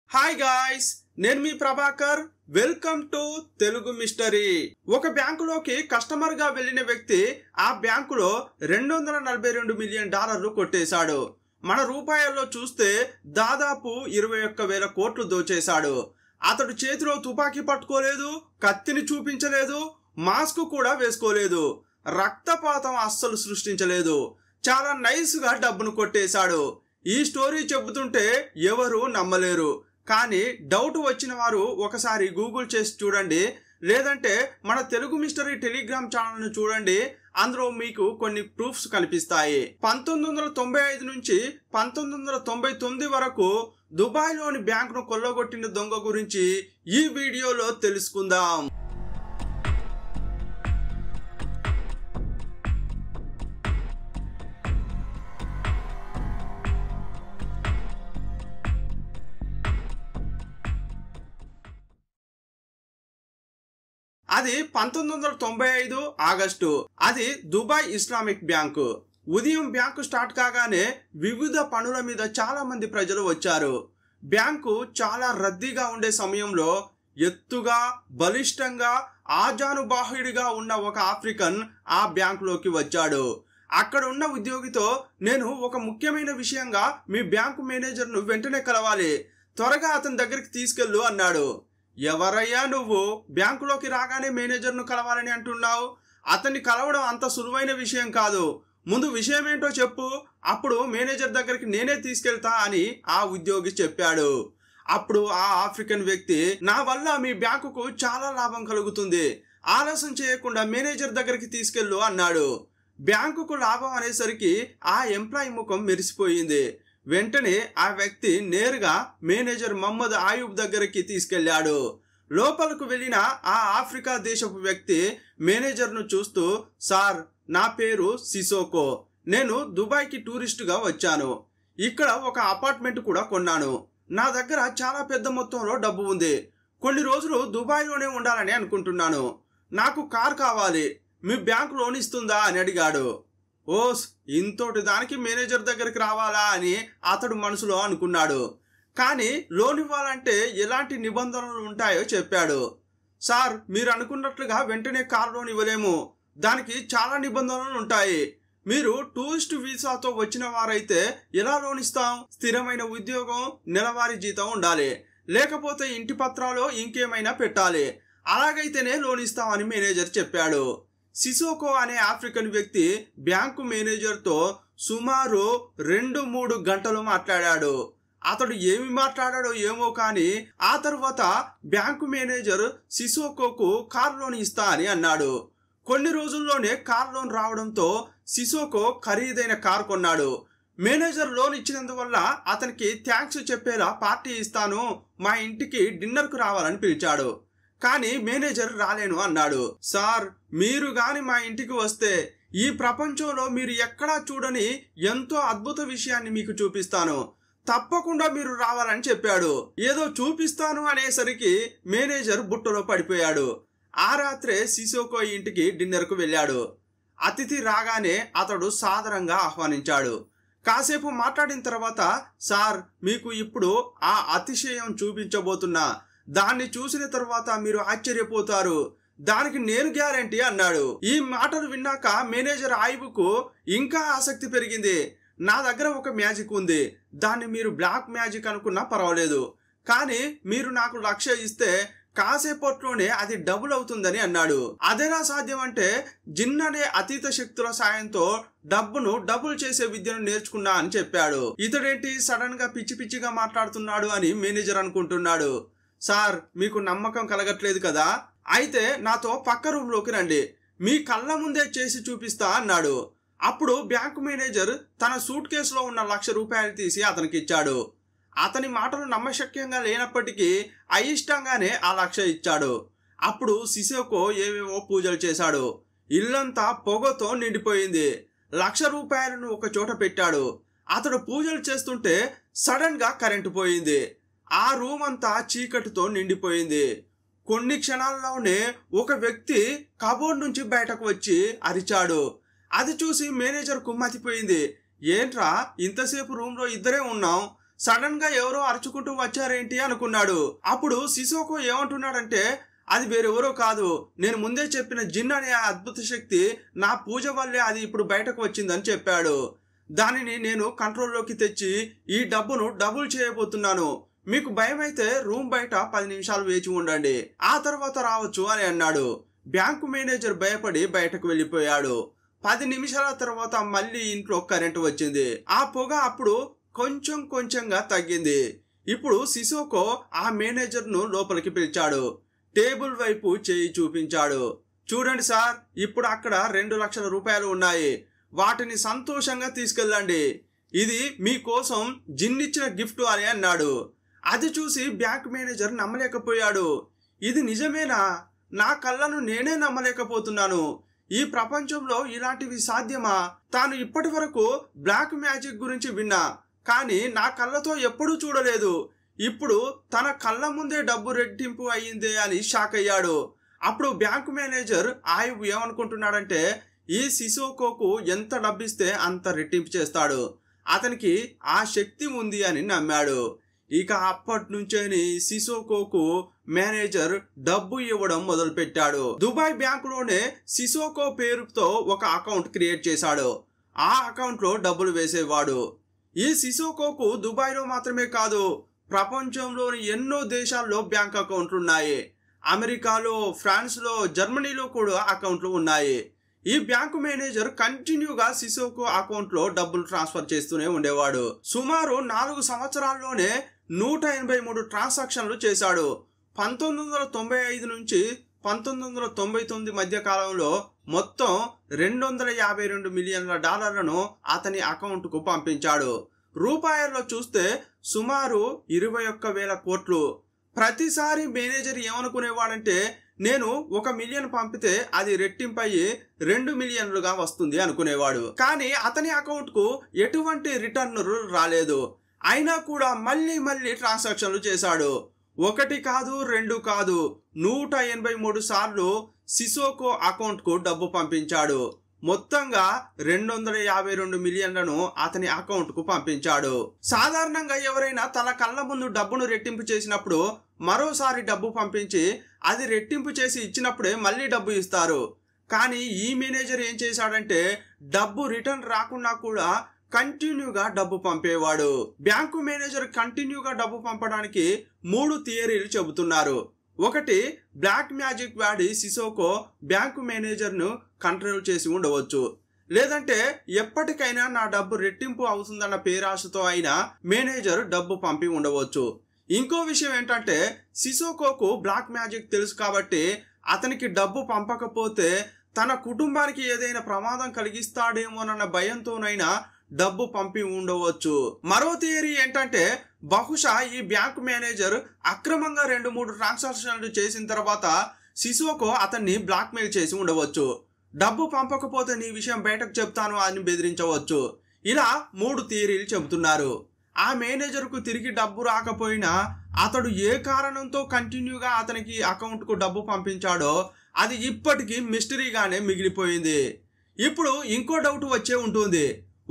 Hi guys, నేను మీ Prabhakar. Welcome to Telugu mystery. ఒక బ్యాంకులోకి కస్టమర్ గా వెళ్లిన వ్యక్తి ఆ బ్యాంకులో $242 మిలియన్ కొట్టేశాడు. మన రూపాయల్లో చూస్తే దాదాపు 21,000 కోట్లు దోచేశాడు. అతడు చేతిలో తుపాకీ పట్టుకోలేదు, కత్తిని చూపించలేదు, మాస్క్ కూడా వేసుకోలేదు, రక్తపాతం అస్సలు సృష్టించలేదు. చాలా నైస్ గా డబ్బును కొట్టేశాడు. ఈ స్టోరీ చెబుతుంటే ఎవరు నమ్మలేరు. కానీ డౌట్ వచ్చిన వారు ఒకసారి గూగుల్ చేసి చూడండి, లేదంటే మన తెలుగు మిస్టరీ టెలిగ్రామ్ ఛానల్ను చూడండి. అందులో మీకు కొన్ని ప్రూఫ్స్ కనిపిస్తాయి. 1995 నుంచి 1999 వరకు దుబాయ్లోని బ్యాంకును కొల్లగొట్టిన దొంగ గురించి ఈ వీడియోలో తెలుసుకుందాం. అది 1995 ఆగస్టు. అది దుబాయ్ ఇస్లామిక్ బ్యాంకు. ఉదయం బ్యాంకు స్టార్ట్ కాగానే వివిధ పనుల మీద చాలా మంది ప్రజలు వచ్చారు. బ్యాంకు చాలా రద్దీగా ఉండే సమయంలో ఎత్తుగా, బలిష్టంగా, ఆజానుబాహుడిగా ఉన్న ఒక ఆఫ్రికన్ ఆ బ్యాంకులోకి వచ్చాడు. అక్కడ ఉన్న ఉద్యోగితో, నేను ఒక ముఖ్యమైన విషయంగా మీ బ్యాంకు మేనేజర్ను వెంటనే కలవాలి, త్వరగా అతని దగ్గరికి తీసుకెళ్ళు అన్నాడు. ఎవరయ్యా నువ్వు? బ్యాంకులోకి రాగానే మేనేజర్ను కలవాలని అంటున్నావు? అతన్ని కలవడం అంత సులువైన విషయం కాదు. ముందు విషయం ఏంటో చెప్పు, అప్పుడు మేనేజర్ దగ్గరికి నేనే తీసుకెళ్తా అని ఆ ఉద్యోగి చెప్పాడు. అప్పుడు ఆ ఆఫ్రికన్ వ్యక్తి, నా వల్ల మీ బ్యాంకుకు చాలా లాభం కలుగుతుంది, ఆలస్యం చేయకుండా మేనేజర్ దగ్గరికి తీసుకెళ్ళు అన్నాడు. బ్యాంకుకు లాభం అనేసరికి ఆ ఎంప్లాయీ ముఖం మెరిసిపోయింది. వెంటనే ఆ వ్యక్తి నేరుగా మేనేజర్ మహమ్మద్ ఆయూబ్ దగ్గరికి తీసుకెళ్లాడు. లోపలకు వెళ్ళిన ఆ ఆఫ్రికా దేశపు వ్యక్తి మేనేజర్ను చూస్తూ, సార్, నా పేరు సిసోకో, నేను దుబాయ్కి టూరిస్టుగా వచ్చాను. ఇక్కడ ఒక అపార్ట్మెంట్ కూడా కొన్నాను. నా దగ్గర చాలా పెద్ద మొత్తంలో డబ్బు ఉంది. కొన్ని రోజులు దుబాయ్లోనే ఉండాలని అనుకుంటున్నాను. నాకు కార్ కావాలి, మీ బ్యాంకు లోన్ ఇస్తుందా అని అడిగాడు. ఓస్, ఇంతోటి దానికి మేనేజర్ దగ్గరికి రావాలా అని అతడు మనసులో అనుకున్నాడు. కానీ లోన్ ఇవ్వాలంటే ఎలాంటి నిబంధనలు ఉంటాయో చెప్పాడు. సార్, మీరు అనుకున్నట్లుగా వెంటనే కార్ లోన్ ఇవ్వలేము, దానికి చాలా నిబంధనలు ఉంటాయి. మీరు టూరిస్ట్ వీసాతో వచ్చిన వారైతే ఎలా లోన్ ఇస్తాం? స్థిరమైన ఉద్యోగం, నెలవారీ జీతం ఉండాలి, లేకపోతే ఇంటి పత్రాలు ఇంకేమైనా పెట్టాలి, అలాగైతేనే లోన్ ఇస్తామని మేనేజర్ చెప్పాడు. సిసోకో అనే ఆఫ్రికన్ వ్యక్తి బ్యాంకు మేనేజర్తో సుమారు 2-3 గంటలు మాట్లాడాడు. అతడు ఏమి మాట్లాడాడో ఏమో కానీ ఆ తర్వాత బ్యాంకు మేనేజర్ సిసోకోకు కార్ లోన్ ఇస్తా అని అన్నాడు. కొన్ని రోజుల్లోనే కార్ లోన్ రావడంతో సిసోకో ఖరీదైన కార్ కొన్నాడు. మేనేజర్ లోన్ ఇచ్చినందువల్ల అతనికి థ్యాంక్స్ చెప్పేలా పార్టీ ఇస్తాను, మా ఇంటికి డిన్నర్కు రావాలని పిలిచాడు. కానీ మేనేజర్ రాలేను అన్నాడు. సార్, మీరు గాని మా ఇంటికి వస్తే ఈ ప్రపంచంలో మీరు ఎక్కడా చూడని ఎంతో అద్భుత విషయాన్ని మీకు చూపిస్తాను, తప్పకుండా మీరు రావాలని చెప్పాడు. ఏదో చూపిస్తాను అనేసరికి మేనేజర్ బుట్టలో పడిపోయాడు. ఆ రాత్రే సిసోకో ఇంటికి డిన్నర్కు వెళ్ళాడు. అతిథి రాగానే అతడు సాదరంగా ఆహ్వానించాడు. కాసేపు మాట్లాడిన తర్వాత, సార్, మీకు ఇప్పుడు ఆ అతిశయం చూపించబోతున్నా, దాన్ని చూసిన తర్వాత మీరు ఆశ్చర్యపోతారు, దానికి నేను గ్యారంటీ అన్నాడు. ఈ మాటలు విన్నాక మేనేజర్ ఆయిబుకు ఇంకా ఆసక్తి పెరిగింది. నా దగ్గర ఒక మ్యాజిక్ ఉంది, దాన్ని మీరు బ్లాక్ మ్యాజిక్ అనుకున్నా పర్వాలేదు, కానీ మీరు నాకు 1,00,000 ఇస్తే కాసేపట్లోనే అది డబుల్ అవుతుందని అన్నాడు. అదేనా సాధ్యం అంటే, జిన్ అనే అతీత శక్తుల సాయంతో డబ్బును డబుల్ చేసే విద్యను నేర్చుకున్నా అని చెప్పాడు. ఇతడేంటి సడన్ గా పిచ్చి పిచ్చిగా మాట్లాడుతున్నాడు అని మేనేజర్ అనుకుంటున్నాడు. సార్, మీకు నమ్మకం కలగట్లేదు కదా? అయితే నాతో పక్క రూమ్ లోకి రండి, మీ కళ్ళ ముందే చేసి చూపిస్తా అన్నాడు. అప్పుడు బ్యాంకు మేనేజర్ తన సూట్ కేసులో ఉన్న ₹1,00,000 తీసి అతనికి ఇచ్చాడు. అతని మాటలు నమ్మశక్యంగా లేనప్పటికీ అయిష్టంగానే ఆ 1,00,000 ఇచ్చాడు. అప్పుడు సిసోకో ఏవేవో పూజలు చేశాడు. ఇల్లంతా పొగతో నిండిపోయింది. ₹1,00,000 ఒక చోట పెట్టాడు. అతడు పూజలు చేస్తుంటే సడన్ గా కరెంటు పోయింది. ఆ రూమ్ అంతా చీకటితో నిండిపోయింది. కొన్ని క్షణాల్లోనే ఒక వ్యక్తి కబోర్డ్ నుంచి బయటకు వచ్చి అరిచాడు. అది చూసి మేనేజర్ కుమ్మతిపోయింది. ఏంట్రా, ఇంతసేపు రూమ్ లో ఇద్దరే ఉన్నాం, సడన్ గా ఎవరో అరుచుకుంటూ వచ్చారేంటి అనుకున్నాడు. అప్పుడు సిసోకో ఏమంటున్నాడంటే, అది వేరెవరో కాదు, నేను ముందే చెప్పిన జిన్ అనే అద్భుత శక్తి నా పూజ వల్లే అది ఇప్పుడు బయటకు వచ్చిందని చెప్పాడు. దానిని నేను కంట్రోల్లోకి తెచ్చి ఈ డబ్బును డబుల్ చేయబోతున్నాను. మీకు భయమైతే రూమ్ బయట 10 నిమిషాలు వేచి ఉండండి, ఆ తర్వాత రావచ్చు అని అన్నాడు. బ్యాంకు మేనేజర్ భయపడి బయటకు వెళ్ళిపోయాడు. 10 నిమిషాల తర్వాత మళ్ళీ ఇంట్లో కరెంటు వచ్చింది. ఆ పొగ అప్పుడు కొంచెం కొంచెంగా తగ్గింది. ఇప్పుడు సిసోకో ఆ మేనేజర్ను లోపలికి పిలిచాడు. టేబుల్ వైపు చేయి చూపించాడు. చూడండి సార్, ఇప్పుడు అక్కడ 2 లక్షల రూపాయలు ఉన్నాయి, వాటిని సంతోషంగా తీసుకెళ్ళండి, ఇది మీకోసం జిన్నిచ్చిన గిఫ్ట్ అని అన్నాడు. అది చూసి బ్యాంక్ మేనేజర్ నమ్మలేకపోయాడు. ఇది నిజమేనా? నా కళ్ళను నేనే నమ్మలేకపోతున్నాను. ఈ ప్రపంచంలో ఇలాంటివి సాధ్యమా? తాను ఇప్పటి వరకు బ్లాక్ మ్యాజిక్ గురించి విన్నా, కానీ నా కళ్ళతో ఎప్పుడూ చూడలేదు. ఇప్పుడు తన కళ్ళ ముందే డబ్బు రెట్టింపు అయ్యిందే అని షాక్ అయ్యాడు. అప్పుడు బ్యాంకు మేనేజర్ ఆయువ్ ఏమనుకుంటున్నాడంటే, ఈ సిసోకోకు ఎంత డబ్బిస్తే అంత రెట్టింపు చేస్తాడు, అతనికి ఆ శక్తి ఉంది అని నమ్మాడు. ఇక అప్పటి నుంచేని సిసోకోకు మేనేజర్ డబ్బు ఇవ్వడం మొదలు పెట్టాడు. దుబాయ్ బ్యాంకులోనే సిసోకో పేరుతో ఒక అకౌంట్ క్రియేట్ చేశాడు. ఆ అకౌంట్ లో డబ్బులు వేసేవాడు. ఈ సిసోకోకు దుబాయ్లో మాత్రమే కాదు, ప్రపంచంలోని ఎన్నో దేశాల్లో బ్యాంక్ అకౌంట్లు ఉన్నాయి. అమెరికాలో, ఫ్రాన్స్లో, జర్మనీలో కూడా అకౌంట్లు ఉన్నాయి. ఈ బ్యాంకు మేనేజర్ కంటిన్యూగా సిసోకో అకౌంట్ లో డబ్బులు ట్రాన్స్ఫర్ చేస్తూనే ఉండేవాడు. సుమారు 4 సంవత్సరాల్లోనే 183 ట్రాన్సాక్షన్లు చేశాడు. 1995 నుంచి 1999 మధ్య కాలంలో మొత్తం $252 మిలియన్ల అతని అకౌంట్ కు పంపించాడు. రూపాయల్లో చూస్తే సుమారు 21,000 కోట్లు. ప్రతిసారి మేనేజర్ ఏమనుకునేవాడంటే, నేను 1 మిలియన్ పంపితే అది రెట్టింపయ్యి 2 మిలియన్లుగా వస్తుంది అనుకునేవాడు. కానీ అతని అకౌంట్ కు ఎటువంటి రిటర్న్ రాలేదు. అయినా కూడా మళ్ళీ మళ్ళీ ట్రాన్సాక్షన్లు చేశాడు. 1 కాదు, 2 కాదు, 183 సార్లు సిసోకో అకౌంట్ కు డబ్బు పంపించాడు. మొత్తంగా 252 మిలియన్లను అతని అకౌంట్ కు పంపించాడు. సాధారణంగా ఎవరైనా తన కళ్ళ ముందు డబ్బును రెట్టింపు చేసినప్పుడు మరోసారి డబ్బు పంపించి అది రెట్టింపు చేసి ఇచ్చినప్పుడే మళ్ళీ డబ్బు ఇస్తారు. కానీ ఈ మేనేజర్ ఏం చేశాడంటే, డబ్బు రిటర్న్ రాకున్నా కూడా కంటిన్యూగా డబ్బు పంపేవాడు. బ్యాంకు మేనేజర్ కంటిన్యూగా డబ్బు పంపడానికి 3 థియరీలు చెబుతున్నారు. ఒకటి, బ్లాక్ మ్యాజిక్ వాడి సిసోకో బ్యాంకు మేనేజర్ ను కంట్రోల్ చేసి ఉండవచ్చు. లేదంటే ఎప్పటికైనా నా డబ్బు రెట్టింపు అవుతుందన్న పేరాశతో అయినా మేనేజర్ డబ్బు పంపి ఉండవచ్చు. ఇంకో విషయం ఏంటంటే, సిసోకోకు బ్లాక్ మ్యాజిక్ తెలుసు కాబట్టి అతనికి డబ్బు పంపకపోతే తన కుటుంబానికి ఏదైనా ప్రమాదం కలిగిస్తాడేమోనన్న భయంతోనైనా డబ్బు పంపి ఉండవచ్చు. మరో థియరీ ఏంటంటే, బహుశా ఈ బ్యాంక్ మేనేజర్ అక్రమంగా 2-3 ట్రాన్సాక్షన్లు చేసిన తర్వాత సిసోకో అతన్ని బ్లాక్మెయిల్ చేసి ఉండవచ్చు. డబ్బు పంపకపోతే నీ విషయం బయటకు చెప్తాను అని బెదిరించవచ్చు. ఇలా 3 థియరీలు చెబుతున్నారు. ఆ మేనేజర్ కు తిరిగి డబ్బు రాకపోయినా అతడు ఏ కారణంతో కంటిన్యూగా అతనికి అకౌంట్ కు డబ్బు పంపించాడో అది ఇప్పటికీ మిస్టరీగానే మిగిలిపోయింది. ఇప్పుడు ఇంకో డౌట్ వచ్చే ఉంటుంది,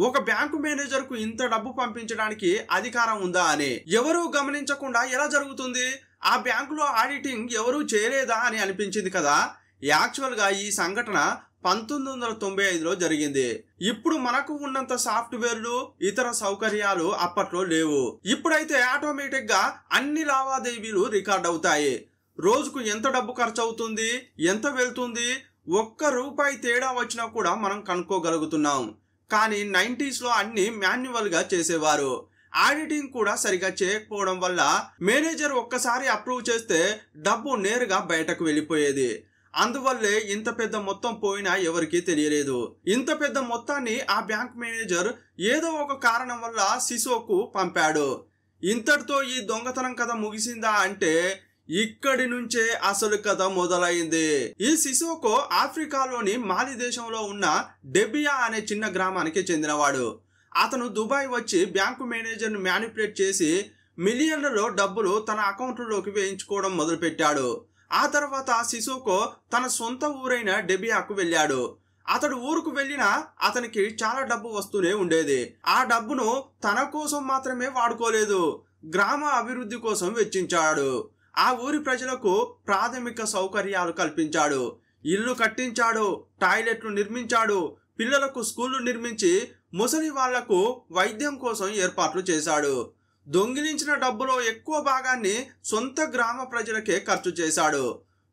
ఒక బ్యాంకు మేనేజర్ కు ఇంత డబ్బు పంపించడానికి అధికారం ఉందా అని. ఎవరూ గమనించకుండా ఎలా జరుగుతుంది? ఆ బ్యాంకులో ఆడిటింగ్ ఎవరూ చేయలేదా అని అనిపించింది కదా. యాక్చువల్ గా ఈ సంఘటన 1995లో జరిగింది. ఇప్పుడు మనకు ఉన్నంత సాఫ్ట్వేర్లు, ఇతర సౌకర్యాలు అప్పట్లో లేవు. ఇప్పుడైతే ఆటోమేటిక్ గా అన్ని లావాదేవీలు రికార్డ్ అవుతాయి. రోజుకు ఎంత డబ్బు ఖర్చు అవుతుంది, ఎంత వెళ్తుంది, ₹1 తేడా వచ్చినా కూడా మనం కనుక్కోగలుగుతున్నాం. కానీ 90s లో అన్ని మాన్యువల్ గా చేసేవారు. ఆడిటింగ్ కూడా సరిగా చేయకపోవడం వల్ల మేనేజర్ ఒక్కసారి అప్రూవ్ చేస్తే డబ్బు నేరుగా బయటకు వెళ్ళిపోయేది. అందువల్లే ఇంత పెద్ద మొత్తం పోయినా ఎవరికీ తెలియలేదు. ఇంత పెద్ద మొత్తాన్ని ఆ బ్యాంక్ మేనేజర్ ఏదో ఒక కారణం వల్ల సిసోకు పంపాడు. ఇంతటితో ఈ దొంగతనం కథ ముగిసిందా అంటే ఇక్కడి నుంచే అసలు కథ మొదలైంది. ఈ సిసోకో ఆఫ్రికాలోని మాలి దేశంలో ఉన్న డెబియా అనే చిన్న గ్రామానికి చెందినవాడు. అతను దుబాయ్ వచ్చి బ్యాంకు మేనేజర్ ను మ్యానిపులేట్ చేసి మిలియన్లలో డబ్బులు తన అకౌంట్లోకి వేయించుకోవడం మొదలు పెట్టాడు. ఆ తర్వాత సిసోకో తన సొంత ఊరైన డెబియాకు వెళ్ళాడు. అతడు ఊరుకు వెళ్ళినా అతనికి చాలా డబ్బు వస్తూనే ఉండేది. ఆ డబ్బును తన కోసం మాత్రమే వాడుకోలేదు, గ్రామ అభివృద్ధి కోసం వెచ్చించాడు. ఆ ఊరి ప్రజలకు ప్రాథమిక సౌకర్యాలు కల్పించాడు, ఇల్లు కట్టించాడు, టాయిలెట్లు నిర్మించాడు, పిల్లలకు స్కూళ్లు నిర్మించి ముసలి వాళ్లకు వైద్యం కోసం ఏర్పాట్లు చేశాడు. దొంగిలించిన డబ్బులో ఎక్కువ భాగాన్ని సొంత గ్రామ ప్రజలకే ఖర్చు చేశాడు.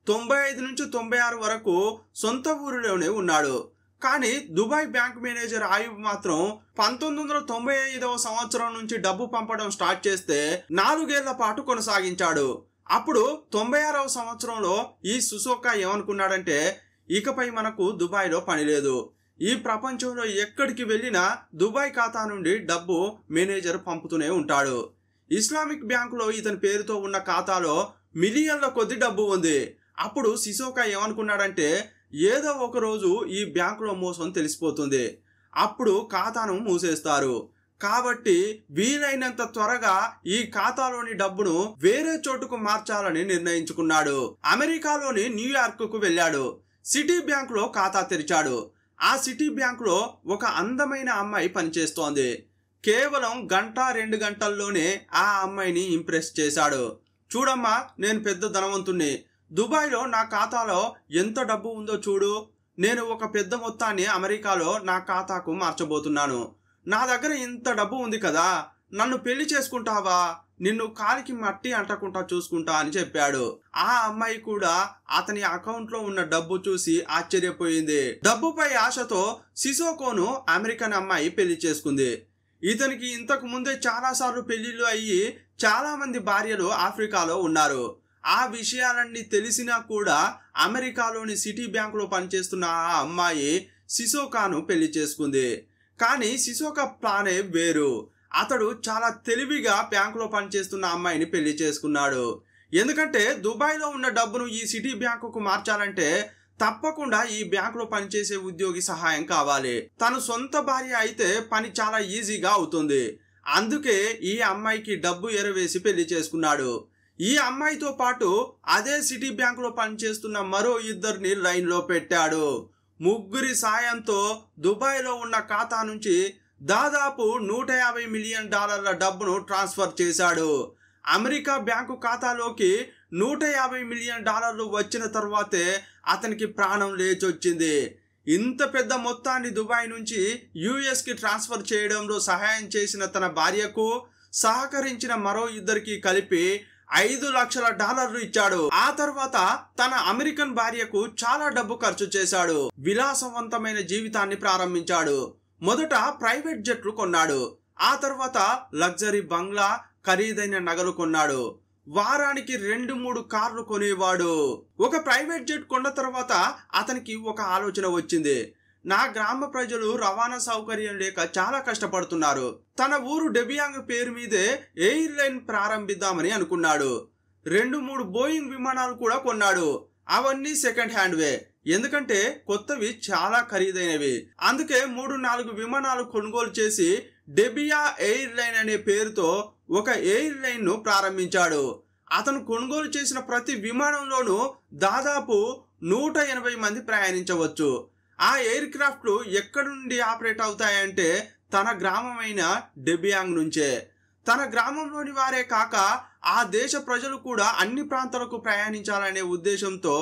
95 నుంచి 96 వరకు సొంత ఊరిలోనే ఉన్నాడు. కానీ దుబాయ్ బ్యాంక్ మేనేజర్ ఆయుబ్ మాత్రం 1995వ సంవత్సరం నుంచి డబ్బు పంపడం స్టార్ట్ చేస్తే 4 ఏళ్ల పాటు కొనసాగించాడు. అప్పుడు 96వ సంవత్సరంలో ఈ సిసోకా ఏమనుకున్నాడంటే, ఇకపై మనకు దుబాయ్లో పని లేదు, ఈ ప్రపంచంలో ఎక్కడికి వెళ్ళినా దుబాయ్ ఖాతా నుండి డబ్బు మేనేజర్ పంపుతూనే ఉంటాడు. ఇస్లామిక్ బ్యాంకులో ఇతని పేరుతో ఉన్న ఖాతాలో మిలియన్ల కొద్ది డబ్బు ఉంది. అప్పుడు సిసోకా ఏమనుకున్నాడంటే, ఏదో ఒక రోజు ఈ బ్యాంకులో మోసం తెలిసిపోతుంది, అప్పుడు ఖాతాను మూసేస్తారు. కాబట్టి వీలైనంత త్వరగా ఈ ఖాతాలోని డబ్బును వేరే చోటుకు మార్చాలని నిర్ణయించుకున్నాడు. అమెరికాలోని న్యూయార్క్ కు వెళ్ళాడు. సిటీ బ్యాంకులో ఖాతా తెరిచాడు. ఆ సిటీ బ్యాంకులో ఒక అందమైన అమ్మాయి పనిచేస్తోంది. కేవలం 1-2 గంటల్లోనే ఆ అమ్మాయిని ఇంప్రెస్ చేశాడు. చూడమ్మా, నేను పెద్ద ధనవంతుణ్ణి, దుబాయ్లో నా ఖాతాలో ఎంత డబ్బు ఉందో చూడు, నేను ఒక పెద్ద మొత్తాన్ని అమెరికాలో నా ఖాతాకు మార్చబోతున్నాను, నా దగ్గర ఇంత డబ్బు ఉంది కదా, నన్ను పెళ్లి చేసుకుంటావా, నిన్ను కాలికి మట్టి అంటకుండా చూసుకుంటా అని చెప్పాడు. ఆ అమ్మాయి కూడా అతని అకౌంట్ లో ఉన్న డబ్బు చూసి ఆశ్చర్యపోయింది. డబ్బుపై ఆశతో సిసోకోను అమెరికన్ అమ్మాయి పెళ్లి చేసుకుంది. ఇతనికి ఇంతకు ముందే చాలా సార్లు పెళ్లిళ్ళు అయ్యి చాలా మంది భార్యలు ఆఫ్రికాలో ఉన్నారు. ఆ విషయాలన్నీ తెలిసినా కూడా అమెరికాలోని సిటీ బ్యాంకులో పనిచేస్తున్న ఆ అమ్మాయి సిసోకాను పెళ్లి చేసుకుంది. కానీ సిసోకా ప్లానే వేరు. అతడు చాలా తెలివిగా బ్యాంకులో పనిచేస్తున్న అమ్మాయిని పెళ్లి చేసుకున్నాడు. ఎందుకంటే దుబాయ్లో ఉన్న డబ్బును ఈ సిటీ బ్యాంకుకు మార్చాలంటే తప్పకుండా ఈ బ్యాంకులో పనిచేసే ఉద్యోగి సహాయం కావాలి. తను సొంత భార్య అయితే పని చాలా ఈజీగా అవుతుంది. అందుకే ఈ అమ్మాయికి డబ్బు ఎరవేసి పెళ్లి చేసుకున్నాడు. ఈ అమ్మాయితో పాటు అదే సిటీ బ్యాంకులో పనిచేస్తున్న మరో 2 లైన్లో పెట్టాడు. ముగ్గురి సాయంతో దుబాయ్లో ఉన్న ఖాతా నుంచి దాదాపు $150 మిలియన్ డబ్బును ట్రాన్స్ఫర్ చేశాడు. అమెరికా బ్యాంకు ఖాతాలోకి $150 మిలియన్ వచ్చిన తర్వాతే అతనికి ప్రాణం లేచొచ్చింది. ఇంత పెద్ద మొత్తాన్ని దుబాయ్ నుంచి యుఎస్కి ట్రాన్స్ఫర్ చేయడంలో సహాయం చేసిన తన భార్యకు సహకరించిన మరో 2కి కలిపి $5 లక్షల ఇచ్చాడు. ఆ తర్వాత తన అమెరికన్ భార్యకు చాలా డబ్బు ఖర్చు చేశాడు. విలాసవంతమైన జీవితాన్ని ప్రారంభించాడు. మొదట ప్రైవేట్ జెట్లు కొన్నాడు. ఆ తర్వాత లగ్జరీ బంగ్లా, ఖరీదైన నగలు కొన్నాడు. వారానికి 2-3 కార్లు కొనేవాడు. ఒక ప్రైవేట్ జెట్ కొన్న తర్వాత అతనికి ఒక ఆలోచన వచ్చింది. నా గ్రామ ప్రజలు రవాణా సౌకర్యం లేక చాలా కష్టపడుతున్నారు. తన ఊరు డెబియాంగ్ పేరు మీదే ఎయిర్ లైన్ ప్రారంభిద్దామని అనుకున్నాడు. 2-3 బోయింగ్ విమానాలు కూడా కొన్నాడు. అవన్నీ సెకండ్ హ్యాండ్ వే, ఎందుకంటే కొత్తవి చాలా ఖరీదైనవి. అందుకే 3-4 విమానాలు కొనుగోలు చేసి డెబియా ఎయిర్ లైన్ అనే పేరుతో ఒక ఎయిర్ లైన్ ను ప్రారంభించాడు. అతను కొనుగోలు చేసిన ప్రతి విమానంలోనూ దాదాపు 180 మంది ప్రయాణించవచ్చు. ఆ ఎయిర్ క్రాఫ్ట్లు ఎక్కడి నుండి ఆపరేట్ అవుతాయంటే తన గ్రామమైన డెబియాంగ్ నుంచే. తన గ్రామంలోని వారే కాక ఆ దేశ ప్రజలు కూడా అన్ని ప్రాంతాలకు ప్రయాణించాలనే ఉద్దేశంతో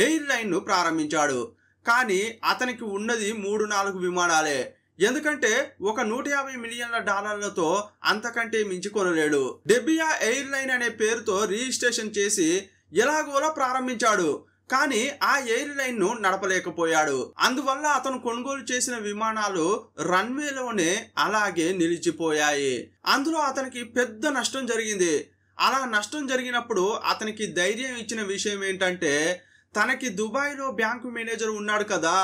ఎయిర్ లైన్ ను ప్రారంభించాడు. కానీ అతనికి ఉన్నది 3-4 విమానాలే. ఎందుకంటే ఒక $150 మిలియన్ల అంతకంటే మించి కొనలేడు. డెబియా ఎయిర్ లైన్ అనే పేరుతో రిజిస్ట్రేషన్ చేసి ఎలాగోలా ప్రారంభించాడు. కానీ ఆ ఎయిర్ లైన్ ను నడపలేకపోయాడు. అందువల్ల అతను కొనుగోలు చేసిన విమానాలు రన్వేలోనే అలాగే నిలిచిపోయాయి. అందులో అతనికి పెద్ద నష్టం జరిగింది. అలా నష్టం జరిగినప్పుడు అతనికి ధైర్యం ఇచ్చిన విషయం ఏంటంటే, తనకి దుబాయ్లో బ్యాంకు మేనేజర్ ఉన్నాడు కదా,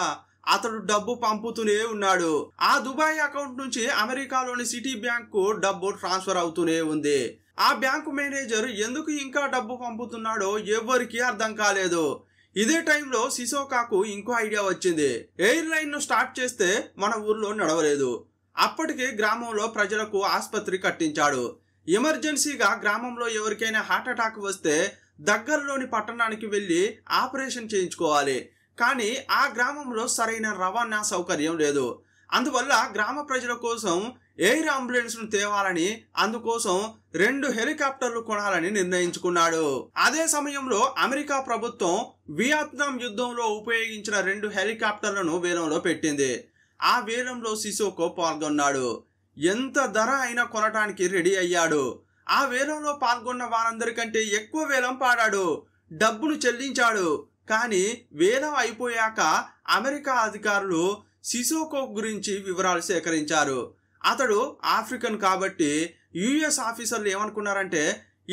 అతడు డబ్బు పంపుతూనే ఉన్నాడు. ఆ దుబాయ్ అకౌంట్ నుంచి అమెరికాలోని సిటీ బ్యాంకు డబ్బు ట్రాన్స్ఫర్ అవుతూనే ఉంది. ఆ బ్యాంకు మేనేజర్ ఎందుకు ఇంకా డబ్బు పంపుతున్నాడో ఎవ్వరికీ అర్థం కాలేదు. ఇదే టైంలో సిసోకాకు ఇంకో ఐడియా వచ్చింది. ఎయిర్ లైన్ ను స్టార్ట్ చేస్తే మన ఊర్లో నడవలేదు. అప్పటికే గ్రామంలో ప్రజలకు ఆసుపత్రి కట్టించాడు. ఎమర్జెన్సీగా గ్రామంలో ఎవరికైనా హార్ట్ అటాక్ వస్తే దగ్గరలోని పట్టణానికి వెళ్లి ఆపరేషన్ చేయించుకోవాలి. కానీ ఆ గ్రామంలో సరైన రవాణా సౌకర్యం లేదు. అందువల్ల గ్రామ ప్రజల కోసం ఎయిర్ అంబులెన్స్ను తేవాలని, అందుకోసం 2 హెలికాప్టర్లు కొనాలని నిర్ణయించుకున్నాడు. అదే సమయంలో అమెరికా ప్రభుత్వం వియత్నాం యుద్ధంలో ఉపయోగించిన 2 హెలికాప్టర్లను వేలంలో పెట్టింది. ఆ వేలంలో సిసోకో పాల్గొన్నాడు. ఎంత ధర అయినా కొనటానికి రెడీ అయ్యాడు. ఆ వేలంలో పాల్గొన్న వారందరికంటే ఎక్కువ వేలం పాడాడు, డబ్బును చెల్లించాడు. కానీ వేలం అయిపోయాక అమెరికా అధికారులు సిసోకో గురించి వివరాలు సేకరించారు. అతడు ఆఫ్రికన్ కాబట్టి యుఎస్ ఆఫీసర్లు ఏమనుకున్నారంటే,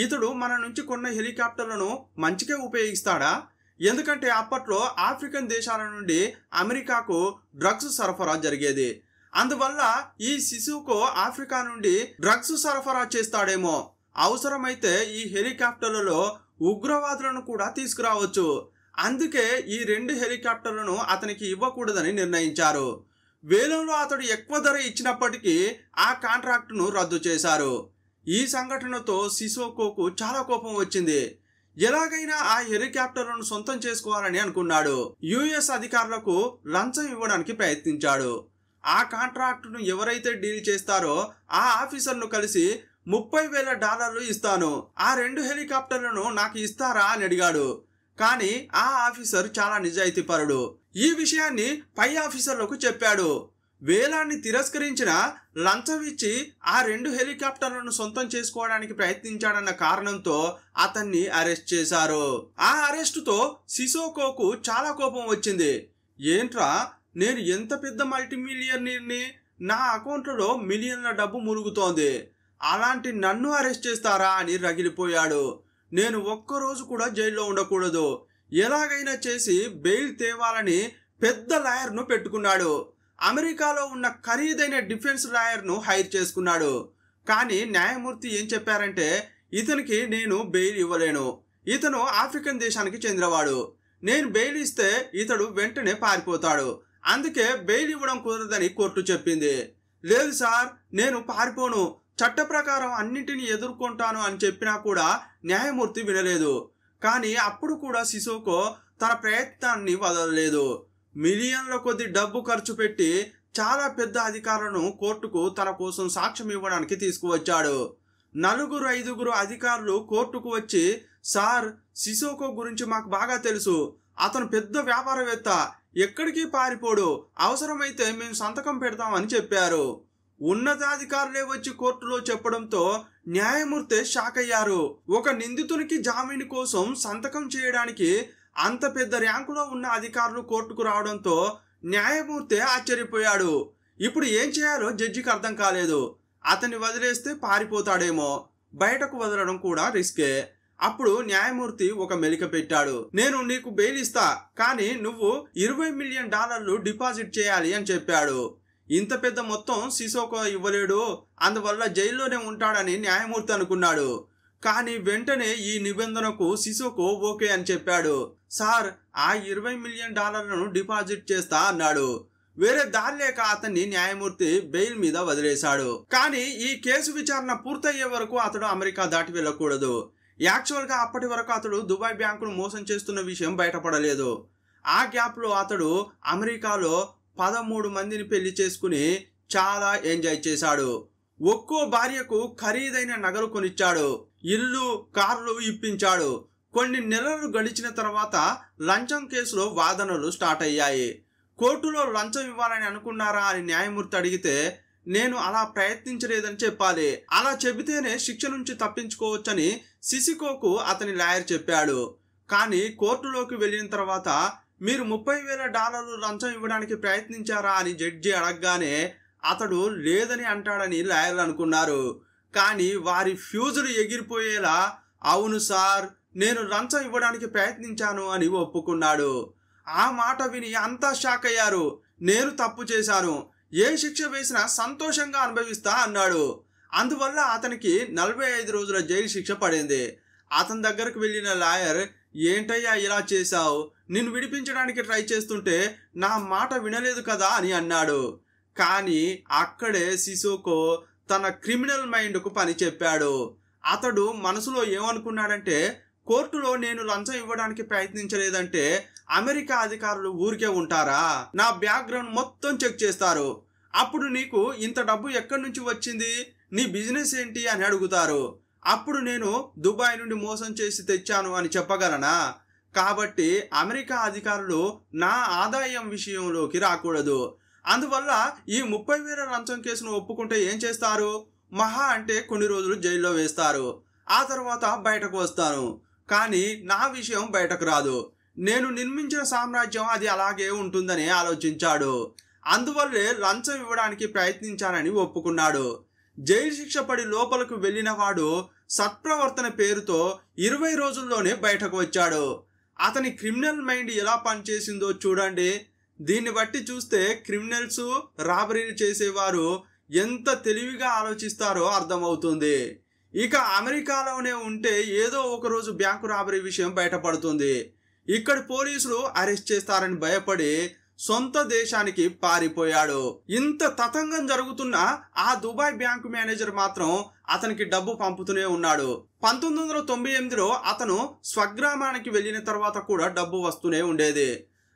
ఇతడు మన నుంచి కొన్న హెలికాప్టర్లను మంచిగా ఉపయోగిస్తాడా? ఎందుకంటే అప్పట్లో ఆఫ్రికన్ దేశాల నుండి అమెరికాకు డ్రగ్స్ సరఫరా జరిగేది. అందువల్ల ఈ సిసోకో ఆఫ్రికా నుండి డ్రగ్స్ సరఫరా చేస్తాడేమో. అవసరమైతే ఈ హెలికాప్టర్లలో ఉగ్రవాదులను కూడా తీసుకురావచ్చు. అందుకే ఈ 2 హెలికాప్టర్లను అతనికి ఇవ్వకూడదని నిర్ణయించారు. వేలంలో అతడు ఎక్కువ ధర ఇచ్చినప్పటికీ ఆ కాంట్రాక్టును రద్దు చేశారు. ఈ సంఘటనతో సిసోకోకు చాలా కోపం వచ్చింది. ఎలాగైనా ఆ హెలికాప్టర్లను సొంతం చేసుకోవాలని అనుకున్నాడు. యుఎస్ అధికారులకు లంచం ఇవ్వడానికి ప్రయత్నించాడు. ఆ కాంట్రాక్టును ఎవరైతే డీల్ చేస్తారో ఆ ఆఫీసర్ను కలిసి $30,000 ఇస్తాను, ఆ 2 హెలికాప్టర్లను నాకు ఇస్తారా అని అడిగాడు. కానీ ఆ ఆఫీసర్ చాలా నిజాయితీపరుడు. ఈ విషయాన్ని పై ఆఫీసర్లకు చెప్పాడు. వేలాన్ని తిరస్కరించిన లంచం ఇచ్చి ఆ 2 హెలికాప్టర్లను సొంతం చేసుకోవడానికి ప్రయత్నించాడన్న కారణంతో అతన్ని అరెస్ట్ చేశారు. ఆ అరెస్టుతో సిసోకోకు చాలా కోపం వచ్చింది. ఏంట్రా, నేను ఎంత పెద్ద మల్టీమిలియనీర్ని, నా అకౌంట్లో మిలియన్ల డబ్బు మురుగుతోంది, అలాంటి నన్ను అరెస్ట్ చేస్తారా అని రగిలిపోయాడు. నేను ఒక్కరోజు కూడా జైల్లో ఉండకూడదు, ఎలాగైనా చేసి బెయిల్ తేవాలని పెద్ద లాయర్ను పెట్టుకున్నాడు. అమెరికాలో ఉన్న ఖరీదైన డిఫెన్స్ లాయర్ను హైర్ చేసుకున్నాడు. కానీ న్యాయమూర్తి ఏం చెప్పారంటే, ఇతనికి నేను బెయిల్ ఇవ్వలేను, ఇతను ఆఫ్రికన్ దేశానికి చెందినవాడు, నేను బెయిల్ ఇస్తే ఇతడు వెంటనే పారిపోతాడు, అందుకే బెయిల్ ఇవ్వడం కుదరదని కోర్టు చెప్పింది. లేదు సార్, నేను పారిపోను, చట్ట ప్రకారం అన్నింటినీ ఎదుర్కొంటాను అని చెప్పినా కూడా న్యాయమూర్తి వినలేదు. కానీ అప్పుడు కూడా సిసోకో తన ప్రయత్నాన్ని వదలలేదు. మిలియన్ల కొద్ది డబ్బు ఖర్చు పెట్టి చాలా పెద్ద అధికారులను కోర్టుకు తన కోసం సాక్ష్యం ఇవ్వడానికి తీసుకువచ్చాడు. 4-5 అధికారులు కోర్టుకు వచ్చి, సార్, సిసోకో గురించి మాకు బాగా తెలుసు, అతను పెద్ద వ్యాపారవేత్త, ఎక్కడికి పారిపోడు, అవసరమైతే మేము సంతకం పెడతామని చెప్పారు. ఉన్నతాధికారులే వచ్చి కోర్టులో చెప్పడంతో న్యాయమూర్తి షాక్ అయ్యారు. ఒక నిందితునికి జామీను కోసం సంతకం చేయడానికి అంత పెద్ద ర్యాంకులో ఉన్న అధికారులు కోర్టుకు రావడంతో న్యాయమూర్తి ఆశ్చర్యపోయాడు. ఇప్పుడు ఏం చేయాలో జడ్జికి అర్థం కాలేదు. అతన్ని వదిలేస్తే పారిపోతాడేమో, బయటకు వదలడం కూడా రిస్కే. అప్పుడు న్యాయమూర్తి ఒక మెలిక పెట్టాడు. నేను నీకు బెయిల్ ఇస్తా, కానీ నువ్వు $20 మిలియన్ డిపాజిట్ చేయాలి అని చెప్పాడు. ఇంత పెద్ద మొత్తం సిసోకో ఇవ్వలేడు, అందువల్ల జైల్లోనే ఉంటాడని న్యాయమూర్తి అనుకున్నాడు. కానీ వెంటనే ఈ నిబంధనకు సిసోకో ఓకే అని చెప్పాడు. సార్, ఆ $20 మిలియన్ డిపాజిట్ చేస్తా అన్నాడు. వేరే దారి లేక అతన్ని న్యాయమూర్తి బెయిల్ మీద వదిలేశాడు. కానీ ఈ కేసు విచారణ పూర్తయ్యే వరకు అతడు అమెరికా దాటి వెళ్ళకూడదు. యాక్చువల్గా అప్పటి వరకు అతడు దుబాయ్ బ్యాంకును మోసం చేస్తున్న విషయం బయటపడలేదు. ఆ గ్యాప్లో అతడు అమెరికాలో 13 మందిని పెళ్లి చేసుకుని చాలా ఎంజాయ్ చేశాడు. ఒక్కో భార్యకు ఖరీదైన నగలు కొనిచ్చాడు, ఇల్లు, కార్లు ఇప్పించాడు. కొన్ని నెలలు గడిచిన తర్వాత లంచం కేసులో వాదనలు స్టార్ట్ అయ్యాయి. కోర్టులో లంచం ఇవ్వాలని అనుకున్నారా అని న్యాయమూర్తి అడిగితే, నేను అలా ప్రయత్నించలేదని చెప్పాలి, అలా చెబితేనే శిక్ష నుంచి తప్పించుకోవచ్చని సిసోకోకు అతని లాయర్ చెప్పాడు. కానీ కోర్టులోకి వెళ్ళిన తర్వాత మీరు $30,000 లంచం ఇవ్వడానికి ప్రయత్నించారా అని జడ్జి అడగగానే అతడు లేదని అంటాడని లాయర్లు అనుకున్నారు. కానీ వారి ఫ్యూజులు ఎగిరిపోయేలా, అవును సార్, నేను లంచం ఇవ్వడానికి ప్రయత్నించాను అని ఒప్పుకున్నాడు. ఆ మాట విని అంతా షాక్ అయ్యారు. నేను తప్పు చేశాను, ఏ శిక్ష వేసినా సంతోషంగా అనుభవిస్తా అన్నాడు. అందువల్ల అతనికి 45 రోజుల జైలు శిక్ష పడింది. అతని దగ్గరకు వెళ్ళిన లాయర్, ఏంటయ్యా ఇలా చేశావు, నిన్ను విడిపించడానికి ట్రై చేస్తుంటే నా మాట వినలేదు కదా అని అన్నాడు. కానీ అక్కడే సిసోకో తన క్రిమినల్ మైండ్కు పని చెప్పాడు. అతడు మనసులో ఏమనుకున్నాడంటే, కోర్టులో నేను లంచం ఇవ్వడానికి ప్రయత్నించలేదంటే అమెరికా అధికారులు ఊరికే ఉంటారా? నా బ్యాక్గ్రౌండ్ మొత్తం చెక్ చేస్తారు. అప్పుడు నీకు ఇంత డబ్బు ఎక్కడి నుంచి వచ్చింది, నీ బిజినెస్ ఏంటి అని అడుగుతారు. అప్పుడు నేను దుబాయ్ నుండి మోసం చేసి తెచ్చాను అని చెప్పగలనా? కాబట్టి అమెరికా అధికారులు నా ఆదాయం విషయంలోకి రాకూడదు. అందువల్ల ఈ 30,000 లంచం కేసును ఒప్పుకుంటే ఏం చేస్తారు? మహా అంటే కొన్ని రోజులు జైల్లో వేస్తారు. ఆ తర్వాత బయటకు వస్తాను. కానీ నా విషయం బయటకు రాదు. నేను నిర్మించిన సామ్రాజ్యం అది అలాగే ఉంటుందని ఆలోచించాడు. అందువల్లే లంచం ఇవ్వడానికి ప్రయత్నించానని ఒప్పుకున్నాడు. జైలు శిక్ష పడి లోపలకు వెళ్ళిన వాడు సత్ప్రవర్తన పేరుతో 20 రోజుల్లోనే బయటకు వచ్చాడు. అతని క్రిమినల్ మైండ్ ఎలా పనిచేసిందో చూడండి. దీన్ని బట్టి చూస్తే క్రిమినల్స్, రాబరీలు చేసేవారు ఎంత తెలివిగా ఆలోచిస్తారో అర్థమవుతుంది. ఇక అమెరికాలోనే ఉంటే ఏదో ఒక రోజు బ్యాంకు రాబరీ విషయం బయటపడుతుంది. ఇక్కడ పోలీసులు అరెస్ట్ చేస్తారని భయపడి సొంత దేశానికి పారిపోయాడు. ఇంత తతంగం జరుగుతున్న ఆ దుబాయ్ బ్యాంకు మేనేజర్ మాత్రం అతనికి డబ్బు పంపుతూనే ఉన్నాడు. 1998లో అతను స్వగ్రామానికి వెళ్ళిన తర్వాత కూడా డబ్బు వస్తూనే ఉండేది.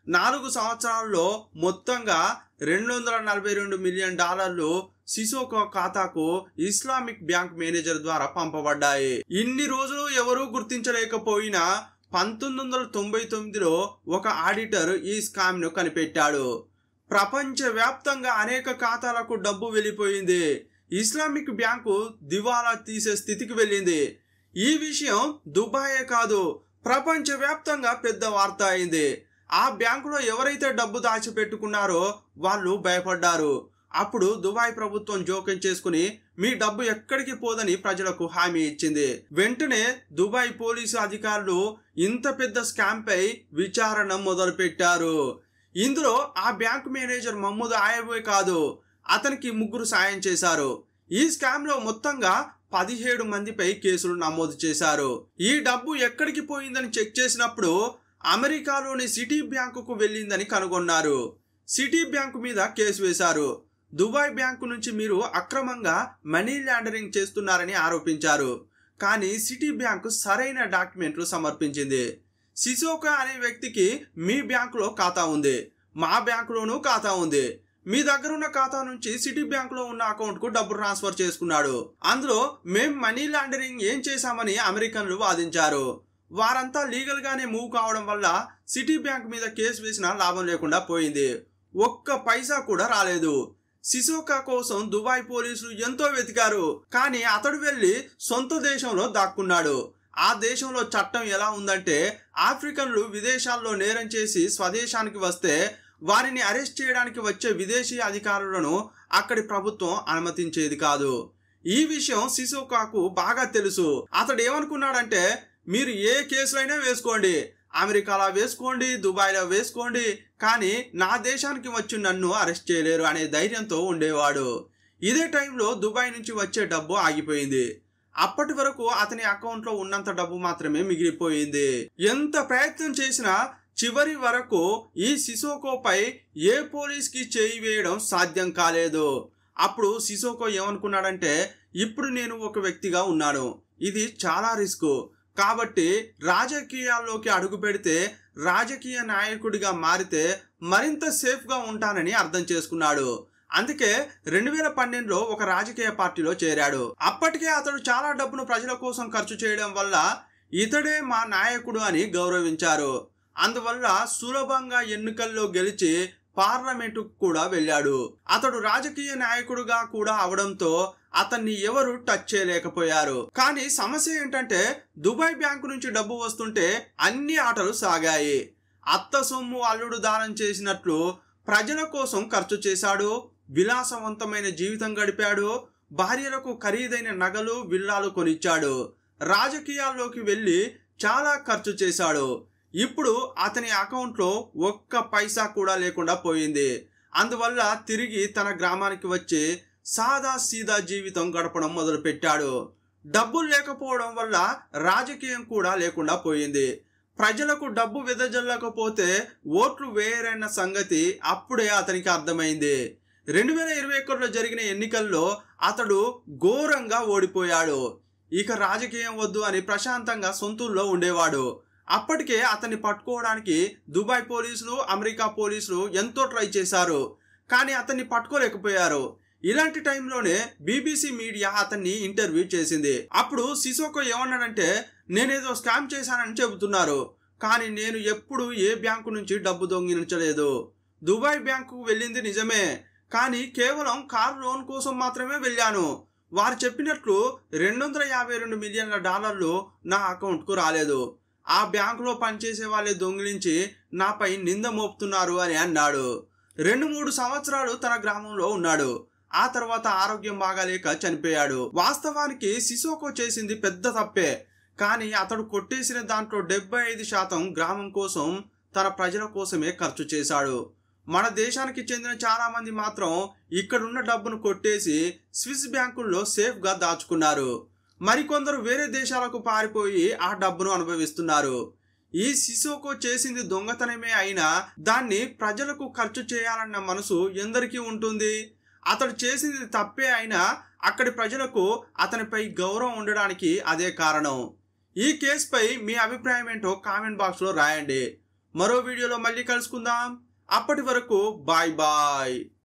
4 సంవత్సరాల్లో మొత్తంగా $242 మిలియన్ సిసోకో ఖాతాకు ఇస్లామిక్ బ్యాంక్ మేనేజర్ ద్వారా పంపబడ్డాయి. ఇన్ని రోజులు ఎవరూ గుర్తించలేకపోయినా 1999లో ఒక ఆడిటర్ ఈ స్కామ్ ను కనిపెట్టాడు. ప్రపంచవ్యాప్తంగా అనేక ఖాతాలకు డబ్బు వెళ్ళిపోయింది. ఇస్లామిక్ బ్యాంకు దివాలా తీసే స్థితికి వెళ్ళింది. ఈ విషయం దుబాయే కాదు, ప్రపంచవ్యాప్తంగా పెద్ద వార్త అయింది. ఆ బ్యాంకులో ఎవరైతే డబ్బు దాచిపెట్టుకున్నారో వాళ్ళు భయపడ్డారు. అప్పుడు దుబాయ్ ప్రభుత్వం జోక్యం చేసుకుని మీ డబ్బు ఎక్కడికి పోదని ప్రజలకు హామీ ఇచ్చింది. వెంటనే దుబాయ్ పోలీసు అధికారులు ఇంత పెద్ద స్కామ్ పై విచారణ మొదలు పెట్టారు. ఇందులో ఆ బ్యాంక్ మేనేజర్ మహమ్మద్ ఆయబే కాదు, అతనికి 3 సాయం చేశారు. ఈ స్కామ్ లో మొత్తంగా 17 మందిపై కేసులు నమోదు చేశారు. ఈ డబ్బు ఎక్కడికి పోయిందని చెక్ చేసినప్పుడు అమెరికాలోని సిటీ బ్యాంకుకు వెళ్ళిందని కనుగొన్నారు. సిటీ బ్యాంకు మీద కేసు వేశారు. దుబాయ్ బ్యాంకు నుంచి మీరు అక్రమంగా మనీ లాండరింగ్ చేస్తున్నారని ఆరోపించారు. కానీ సిటీ బ్యాంకు సరైన డాక్యుమెంట్లు సమర్పించింది. సిసోకా అనే వ్యక్తికి మీ బ్యాంకులో ఖాతా ఉంది, మా బ్యాంకులోనూ ఖాతా ఉంది. మీ దగ్గర ఉన్న ఖాతా నుంచి సిటీ బ్యాంకులో ఉన్న అకౌంట్ కు డబ్బు ట్రాన్స్ఫర్ చేసుకున్నాడు. అందులో మేం మనీ లాండరింగ్ ఏం చేశామని అమెరికన్లు వాదించారు. వారంతా లీగల్ గానే మూవ్ కావడం వల్ల సిటీ బ్యాంక్ మీద కేసు వేసినా లాభం లేకుండా పోయింది. ఒక్క పైసా కూడా రాలేదు. సిసోకా కోసం దుబాయ్ పోలీసులు ఎంతో వెతికారు. కానీ అతడు వెళ్లి సొంత దేశంలో దాక్కున్నాడు. ఆ దేశంలో చట్టం ఎలా ఉందంటే ఆఫ్రికన్లు విదేశాల్లో నేరం చేసి స్వదేశానికి వస్తే వారిని అరెస్ట్ చేయడానికి వచ్చే విదేశీ అధికారులను అక్కడి ప్రభుత్వం అనుమతించేది కాదు. ఈ విషయం సిసోకాకు బాగా తెలుసు. అతడు ఏమనుకున్నాడంటే మీరు ఏ కేసులైనా వేసుకోండి, అమెరికాలో వేసుకోండి, దుబాయ్లో వేసుకోండి, కానీ నా దేశానికి వచ్చి నన్ను అరెస్ట్ చేయలేరు అనే ధైర్యంతో ఉండేవాడు. ఇదే టైంలో దుబాయ్ నుంచి వచ్చే డబ్బు ఆగిపోయింది. అప్పటి వరకు అతని అకౌంట్లో ఉన్నంత డబ్బు మాత్రమే మిగిలిపోయింది. ఎంత ప్రయత్నం చేసినా చివరి వరకు ఈ సిసోకోపై ఏ పోలీస్కి చేయి వేయడం సాధ్యం కాలేదు. అప్పుడు సిసోకో ఏమనుకున్నాడంటే ఇప్పుడు నేను ఒక వ్యక్తిగా ఉన్నాను, ఇది చాలా రిస్క్, కాబట్టి రాజకీయాల్లోకి అడుగు పెడితే రాజకీయ నాయకుడిగా మారితే మరింత సేఫ్గా ఉంటానని అర్థం చేసుకున్నాడు. అందుకే 2012లో ఒక రాజకీయ పార్టీలో చేరాడు. అప్పటికే అతడు చాలా డబ్బును ప్రజల కోసం ఖర్చు చేయడం వల్ల ఇతడే మా నాయకుడు అని గౌరవించారు. అందువల్ల సులభంగా ఎన్నికల్లో గెలిచి పార్లమెంటుకు కూడా వెళ్ళాడు. అతడు రాజకీయ నాయకుడుగా కూడా అవడంతో అతన్ని ఎవరు టచ్ చేయలేకపోయారు. కానీ సమస్య ఏంటంటే దుబాయ్ బ్యాంకు నుంచి డబ్బు వస్తుంటే అన్ని ఆటలు సాగాయి. అత్త సొమ్ము అల్లుడు దానం చేసినట్లు ప్రజల కోసం ఖర్చు చేశాడు, విలాసవంతమైన జీవితం గడిపాడు, భార్యలకు ఖరీదైన నగలు విల్లాలు కొనిచ్చాడు, రాజకీయాల్లోకి వెళ్ళి చాలా ఖర్చు చేశాడు. ఇప్పుడు అతని అకౌంట్లో ఒక్క పైసా కూడా లేకుండా పోయింది. అందువల్ల తిరిగి తన గ్రామానికి వచ్చి సాదా సీదా జీవితం గడపడం మొదలు పెట్టాడు. డబ్బులు లేకపోవడం వల్ల రాజకీయం కూడా లేకుండా పోయింది. ప్రజలకు డబ్బు వెదజల్లకపోతే ఓట్లు వేయరన్న సంగతి అప్పుడే అతనికి అర్థమైంది. 2021లో జరిగిన ఎన్నికల్లో అతడు ఘోరంగా ఓడిపోయాడు. ఇక రాజకీయం వద్దు అని ప్రశాంతంగా సొంతూరులో ఉండేవాడు. అప్పటికే అతన్ని పట్టుకోవడానికి దుబాయ్ పోలీసులు, అమెరికా పోలీసులు ఎంతో ట్రై చేశారు, కానీ అతన్ని పట్టుకోలేకపోయారు. ఇలాంటి టైంలోనే బీబీసీ మీడియా అతన్ని ఇంటర్వ్యూ చేసింది. అప్పుడు సిసోకో ఏమన్నాడంటే, నేనేదో స్కామ్ చేశానని చెబుతున్నారు, కానీ నేను ఎప్పుడు ఏ బ్యాంకు నుంచి డబ్బు దొంగిలించలేదు. దుబాయ్ బ్యాంకుకు వెళ్ళింది నిజమే, కానీ కేవలం కార్ లోన్ కోసం మాత్రమే వెళ్ళాను. వారు చెప్పినట్లు $252 మిలియన్ల నా అకౌంట్కు రాలేదు. ఆ బ్యాంకులో పనిచేసే వాళ్ళే దొంగిలించి నాపై నింద మోపుతున్నారు అని అన్నాడు. 2-3 సంవత్సరాలు తన గ్రామంలో ఉన్నాడు. ఆ తర్వాత ఆరోగ్యం బాగాలేక చనిపోయాడు. వాస్తవానికి సిసోకో చేసింది పెద్ద తప్పే, కానీ అతడు కొట్టేసిన దాంట్లో 75% గ్రామం కోసం, తన ప్రజల కోసమే ఖర్చు చేశాడు. మన దేశానికి చెందిన చాలా మంది మాత్రం ఇక్కడున్న డబ్బును కొట్టేసి స్విస్ బ్యాంకుల్లో సేఫ్గా దాచుకున్నారు. మరికొందరు వేరే దేశాలకు పారిపోయి ఆ డబ్బును అనుభవిస్తున్నారు. ఈ సిసోకో చేసింది దొంగతనమే అయినా దాన్ని ప్రజలకు ఖర్చు చేయాలన్న మనసు ఎందరికీ ఉంటుంది? అతడు చేసింది తప్పే అయినా అక్కడి ప్రజలకు అతనిపై గౌరవం ఉండడానికి అదే కారణం. ఈ కేసుపై మీ అభిప్రాయం ఏంటో కామెంట్ బాక్స్లో రాయండి. మరో వీడియోలో మళ్ళీ కలుసుకుందాం. అప్పటి వరకు బాయ్ బాయ్.